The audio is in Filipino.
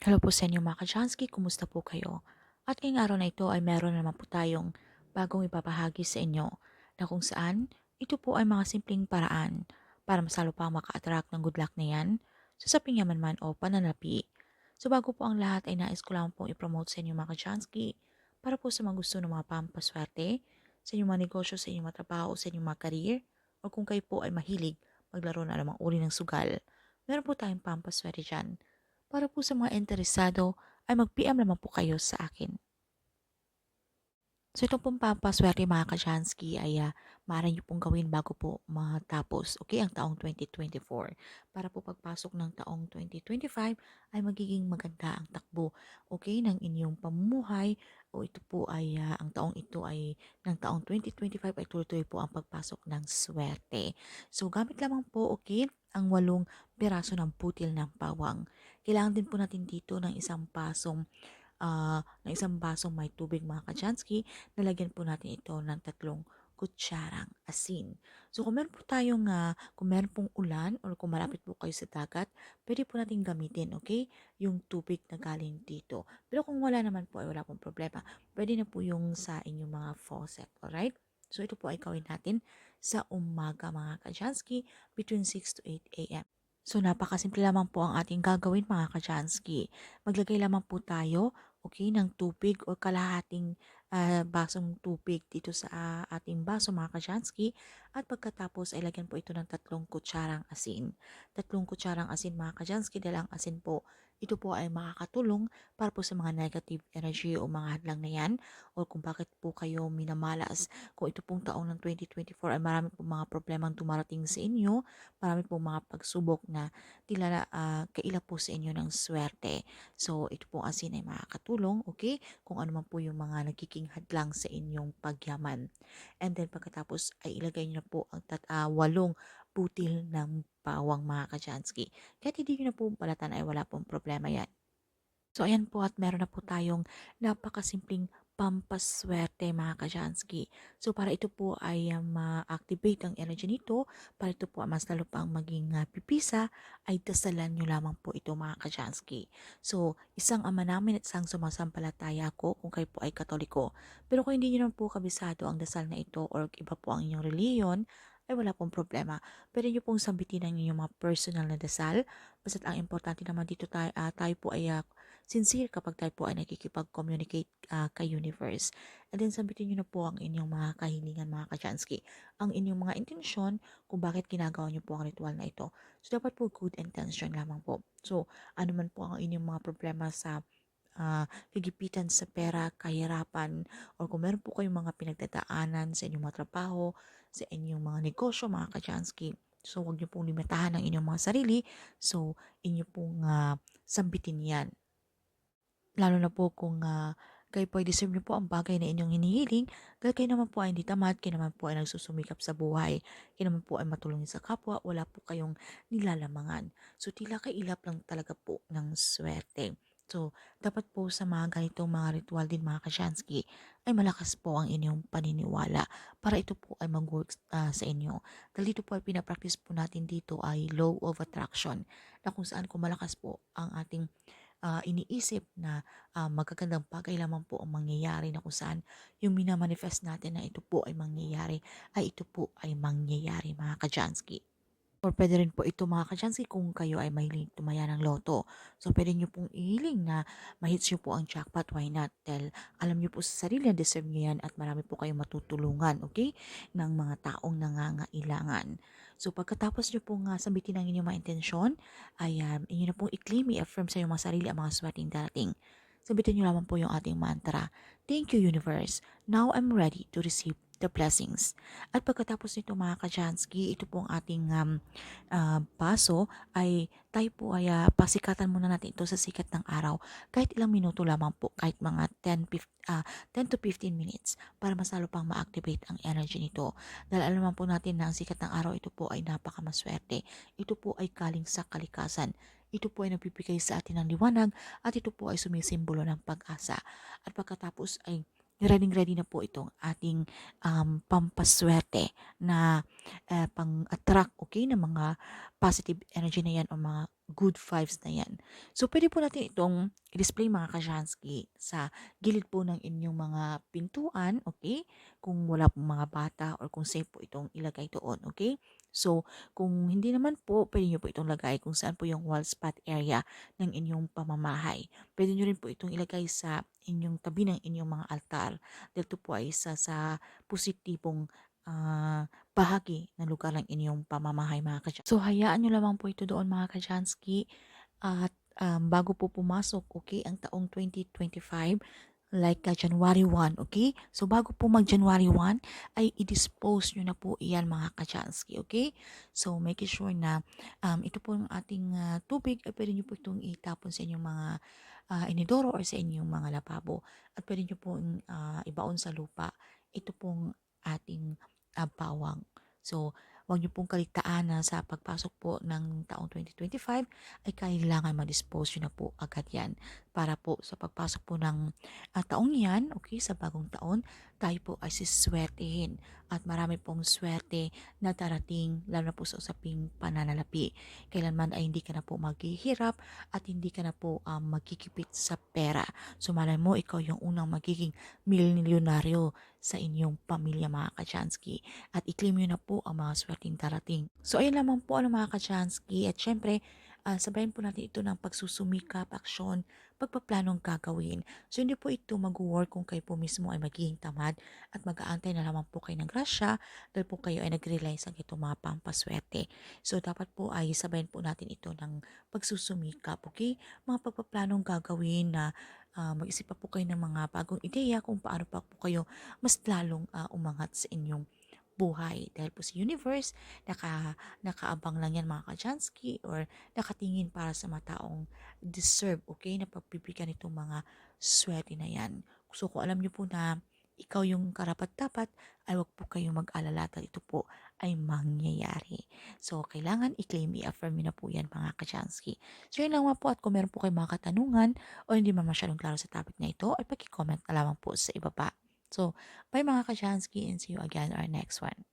Hello po sa inyo mga Kachansky, kumusta po kayo? At ngayong araw na ito ay meron naman po tayong bagong ibabahagi sa inyo na kung saan ito po ay mga simpleng paraan para mas lalo pa maka-attract ng good luck na yan sa saping yaman man o pananapi. So bago po ang lahat ay nais ko lang pong i-promote sa inyo mga Kachansky para po sa mga gusto ng mga pampaswerte sa inyong mga negosyo, sa inyong mga trabaho, sa inyong mga career o kung kayo po ay mahilig maglaro na namang uri ng sugal. Meron po tayong pampaswerte dyan para po sa mga interesado ay mag-PM naman po kayo sa akin. So itong pong pampaswerte mga Kajansky ay maaari niyo pong gawin bago po matapos ang taong 2024. Para po pagpasok ng taong 2025 ay magiging maganda ang takbo ng inyong pamumuhay o ito po ay ang taong ito ay ng taong 2025 ay tuloy-tuloy po ang pagpasok ng swerte. So gamit lamang po ang 8 piraso ng putil ng pawang. Kailangan din po natin dito ng isang basong may tubig mga Kachansky, nalagyan po natin ito ng 3 kutsarang asin. So kung meron pong ulan or kung malapit po kayo sa dagat, pwede po natin gamitin, yung tubig na galing dito. Pero kung wala naman po ay wala pong problema. Pwede na po yung sa inyong mga faucet, alright? So ito po ay gawin natin sa umaga mga Kachansky between 6 to 8 a.m. So napakasimple lamang po ang ating gagawin mga Kachansky. Maglagay lamang po tayo ng tubig o kalahating basong tubig dito sa ating baso mga Kachansky at pagkatapos ay lagyan po ito ng 3 kutsarang asin. 3 kutsarang asin mga Kachansky dahil ang asin po ito po ay makakatulong para po sa mga negative energy o mga hadlang na yan o kung bakit po kayo minamalas. Kung ito pong taong ng 2024 ay marami pong mga problemang dumarating sa inyo, marami pong mga pagsubok na tila kaila po sa inyo ng swerte. So, ito pong asin ay makakatulong, kung ano man po yung mga nagiging hadlang sa inyong pagyaman. And then, pagkatapos ay ilagay nyo na po ang 8 butil ng bawang mga Kajansky. Kahit hindi nyo na po balatan ay wala pong problema yan. So ayan po at meron na po tayong napakasimpleng pampaswerte mga Kajansky. So para ito po ay ma-activate ang energy nito, para ito po mas lalo pang maging pipisa, ay dasalan nyo lamang po ito mga Kajansky. So isang ama namin at isang sumasampalataya ako kung kayo po ay katoliko. Pero kung hindi nyo naman po kabisado ang dasal na ito or iba po ang inyong reliyon, ay wala pong problema. Pwede nyo pong sambitin ang inyong mga personal na dasal. Basta't ang importante naman dito tayo po ay sincere kapag tayo po ay nakikipag-communicate kay universe. And then sabitin nyo na po ang inyong mga kahilingan mga Kachansky. Ang inyong mga intensyon kung bakit ginagawa nyo po ang ritual na ito. So dapat po good intention lamang po. So ano man po ang inyong mga problema sa kagipitan sa pera, kahirapan, or kung meron po kayong mga pinagdadaanan sa inyong mga trabaho, sa inyong mga negosyo, mga Kachansky. So, huwag niyo pong limitahan ang inyong mga sarili. So, inyo pong sambitin yan. Lalo na po kung kayo po ay deserve niyo po ang bagay na inyong hinihiling, dahil kayo naman po ay hindi tamad, kayo naman po ay nagsusumikap sa buhay, kayo naman po ay matulungin sa kapwa, wala po kayong nilalamangan. So tila kailap lang talaga po ng swerte. So dapat po sa mga ganitong mga ritual din mga Kashansky ay malakas po ang inyong paniniwala para ito po ay mag-work sa inyo. Dahil dito po ay pinapractice po natin dito ay law of attraction na kung saan kung malakas po ang ating iniisip na magagandang bagay lamang po ang mangyayari na kung saan yung minamanifest natin na ito po ay mangyayari ay ito po ay mangyayari mga Kajansky. Or pwede rin po ito mga Kajansky kung kayo ay mahilig tumaya ng loto. So pwede nyo pong ihiling na mahits nyo po ang jackpot, why not? Dahil alam nyo po sa sarili na deserve nyo yan at marami po kayong matutulungan, ng mga taong nangangailangan. So pagkatapos nyo pong sabitin ang inyong mga intensyon, ay inyo na pong i-claim, i-affirm sa inyong mga sarili ang mga swerteng darating. Sabitin nyo lamang po yung ating mantra. Thank you, universe. Now I'm ready to receive the blessings. At pagkatapos nito mga Kajansky, ito pong ating baso ay tayo po ay pasikatan muna natin ito sa sikat ng araw. Kahit ilang minuto lamang po, kahit mga 10 to 15 minutes para mas lalo pang ma-activate ang energy nito. Dahil alam naman po natin na ang sikat ng araw ito po ay napakamaswerte. Ito po ay galing sa kalikasan. Ito po ay nagbibigay sa atin ng liwanag at ito po ay sumisimbolo ng pag-asa. At pagkatapos ay ready na po itong ating pampaswerte na pang-attract ng mga positive energy na yan o mga good vibes na yan. So, pwede po natin itong i-display mga kasyansky sa gilid po ng inyong mga pintuan, okay? Kung wala pong mga bata or kung safe po itong ilagay doon, okay? So, kung hindi naman po, pwede nyo po itong lagay kung saan po yung wall spot area ng inyong pamamahay. Pwede nyo rin po itong ilagay sa inyong tabi ng inyong mga altar. Dahil ito po ay isa sa positibong bahagi ng lugar ng inyong pamamahay mga ka. So hayaan nyo lamang po ito doon mga ka-Jansky at bago po pumasok, okay, ang taong 2025, like January 1, okay? So bago po mag-January 1, ay i-dispose nyo na po iyan mga ka-Jansky, okay? So make sure na ito po ang ating tubig ay pwede nyo po itong itapon sa inyong mga inidoro or sa inyong mga lababo. At pwede nyo pong ibaon sa lupa. Ito pong ating bawang. So, huwag niyo pong kaligtaan na sa pagpasok po ng taong 2025 ay kailangan ma-dispose nyo na po agad yan. Para po sa pagpasok po ng taong yan, okay, sa bagong taon, tayo po ay siswertehin. At marami pong swerte na darating, lalo na po sa usaping pananalapi. Kailanman ay hindi ka na po maghihirap at hindi ka na po magkikipit sa pera. So, malay mo, ikaw yung unang magiging milyonaryo sa inyong pamilya mga ka-Chansky at i-claim nyo na po ang mga swerteng darating. So ayun lamang po ang mga ka-Chansky at syempre sabayan po natin ito ng pagsusumikap, aksyon, pagpaplanong gagawin. So hindi po ito mag-work kung kayo po mismo ay magiging tamad at mag-aantay na lamang po kayo ng grasya dahil po kayo ay nag-rely sa itong mga pampaswerte. So dapat po ay sabayan po natin ito ng pagsusumikap, okay? Mga pagpaplanong gagawin na mag-isip pa po kayo ng mga bagong ideya kung paano pa po kayo mas lalong umangat sa inyong buhay. Dahil po sa universe, nakaabang lang yan mga ka-Jansky or nakatingin para sa mga taong deserve, okay, na pagbibigyan itong mga swerte na yan. So kung alam niyo po na ikaw yung karapat-dapat, ay wag po kayong mag-alala dahil ito po ay mangyayari. So, kailangan i-claim, i-affirm nyo na po yan mga ka-Jansky. So, yun lang po at kung meron po kayong mga katanungan o hindi man masyadong klaro sa topic na ito, ay paki-comment na lamang po sa ibaba. So, bye mga ka-Jansky and see you again our next one.